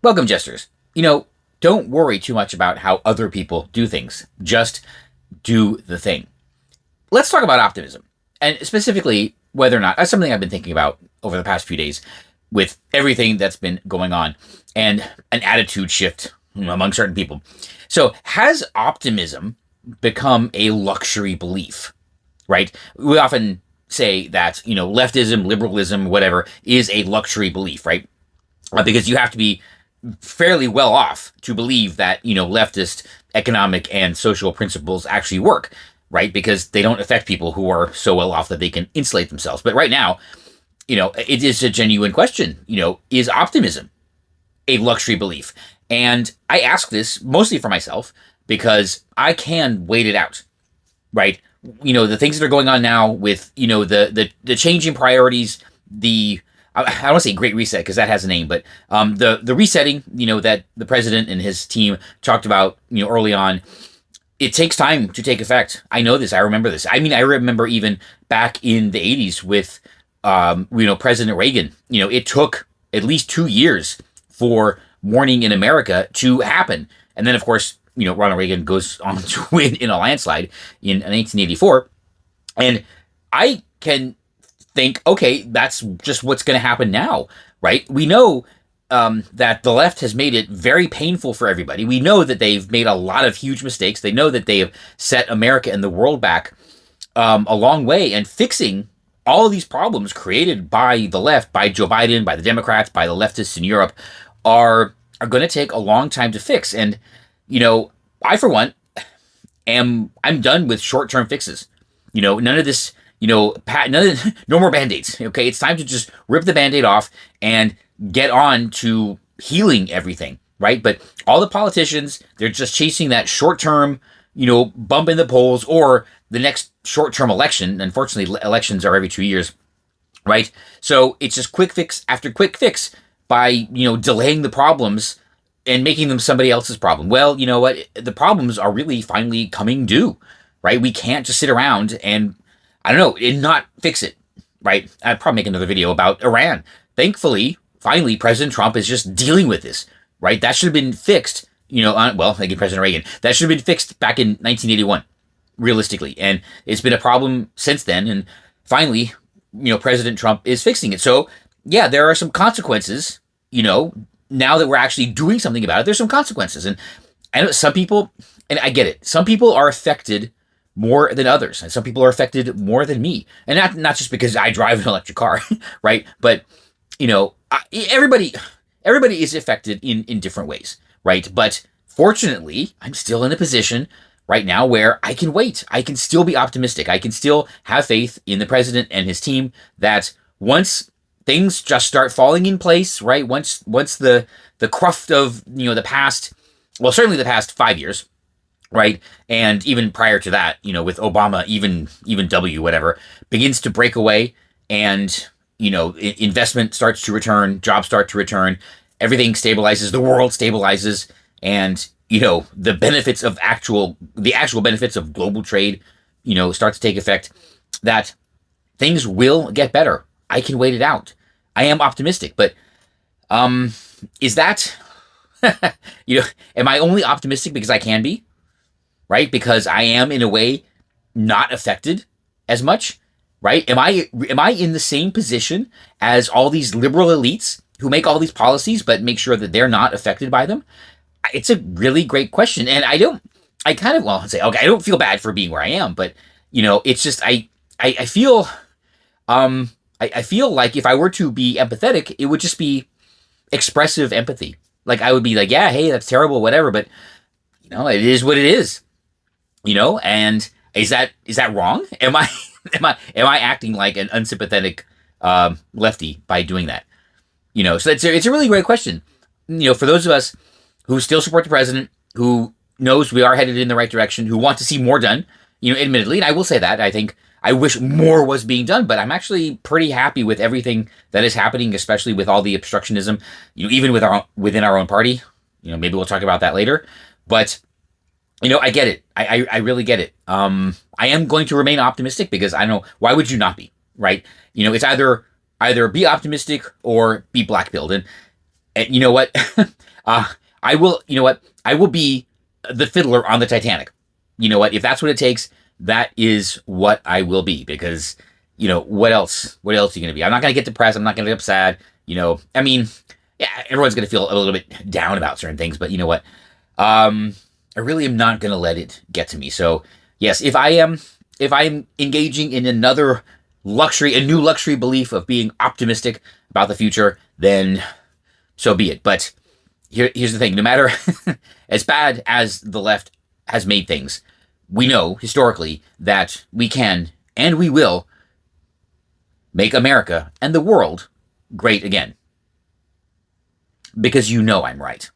Welcome, jesters. Don't worry too much about how other people do things. Just do the thing. Let's talk about optimism, and specifically whether or not that's something I've been thinking about over the past few days with everything that's been going on and an attitude shift among certain people. So, has optimism become a luxury belief? Right? We often say that, leftism, liberalism, whatever, is a luxury belief, right? Because you have to be fairly well off to believe that, leftist economic and social principles actually work, right? Because they don't affect people who are so well off that they can insulate themselves. But right now, it is a genuine question. Is optimism a luxury belief? And I ask this mostly for myself because I can wait it out, right? The things that are going on now with, the changing priorities, I don't want to say great reset because that has a name, but the resetting, that the president and his team talked about, early on, it takes time to take effect. I know this. I remember this. I mean, I remember even back in the 80s with, President Reagan. It took at least 2 years for Morning in America to happen. And then, of course, Ronald Reagan goes on to win in a landslide in 1984. And I can think, okay, that's just what's going to happen now, right? We know that the left has made it very painful for everybody. We know that they've made a lot of huge mistakes. They know that they have set America and the world back a long way, and fixing all of these problems created by the left, by Joe Biden, by the Democrats, by the leftists in Europe, are going to take a long time to fix. And I for one I'm done with short-term fixes. None of this. No more band-aids. Okay, it's time to just rip the band-aid off and get on to healing everything, right? But all the politicians, they're just chasing that short-term, bump in the polls or the next short-term election. Unfortunately, elections are every 2 years, right? So it's just quick fix after quick fix by, delaying the problems and making them somebody else's problem. Well, you know what? The problems are really finally coming due, right? We can't just sit around and I don't know, and not fix it, right? I'd probably make another video about Iran. Thankfully, finally, President Trump is just dealing with this, right? That should have been fixed, again, President Reagan. That should have been fixed back in 1981, realistically. And it's been a problem since then. And finally, President Trump is fixing it. So, yeah, there are some consequences, now that we're actually doing something about it, there's some consequences. And I know some people, and I get it, some people are affected more than others, and some people are affected more than me, and not just because I drive an electric car, right? But everybody is affected in different ways, right? But fortunately, I'm still in a position right now where I can wait. I can still be optimistic. I can still have faith in the president and his team that once things just start falling in place, right? Once the cruft of the past, well, certainly the past 5 years. Right. And even prior to that, with Obama, even W, whatever, begins to break away and, investment starts to return, jobs start to return, everything stabilizes, the world stabilizes, and, the benefits of the actual benefits of global trade, start to take effect, that things will get better. I can wait it out. I am optimistic, but, is that, am I only optimistic because I can be? Right? Because I am in a way not affected as much, right? Am I in the same position as all these liberal elites who make all these policies but make sure that they're not affected by them? It's a really great question. And I don't feel bad for being where I am, but it's just I feel I feel like if I were to be empathetic, it would just be expressive empathy. Like I would be like, yeah, hey, that's terrible, whatever, but it is what it is. And is that wrong? Am I acting like an unsympathetic lefty by doing that? So it's a really great question. For those of us who still support the president, who knows we are headed in the right direction, who want to see more done, admittedly, and I will say that I wish more was being done, but I'm actually pretty happy with everything that is happening, especially with all the obstructionism, even within our own party. Maybe we'll talk about that later, but. I get it. I really get it. I am going to remain optimistic because I know, why would you not be, right? It's either be optimistic or be blackpilled. And And you know what? I will. You know what? I will be the fiddler on the Titanic. You know what? If that's what it takes, that is what I will be. Because what else? What else are you going to be? I'm not going to get depressed. I'm not going to get sad. I mean, yeah, everyone's going to feel a little bit down about certain things. But you know what? I really am not going to let it get to me. So yes, if I'm engaging in a new luxury belief of being optimistic about the future, then so be it. But here's the thing: no matter as bad as the left has made things, we know historically that we can and we will make America and the world great again. Because I'm right.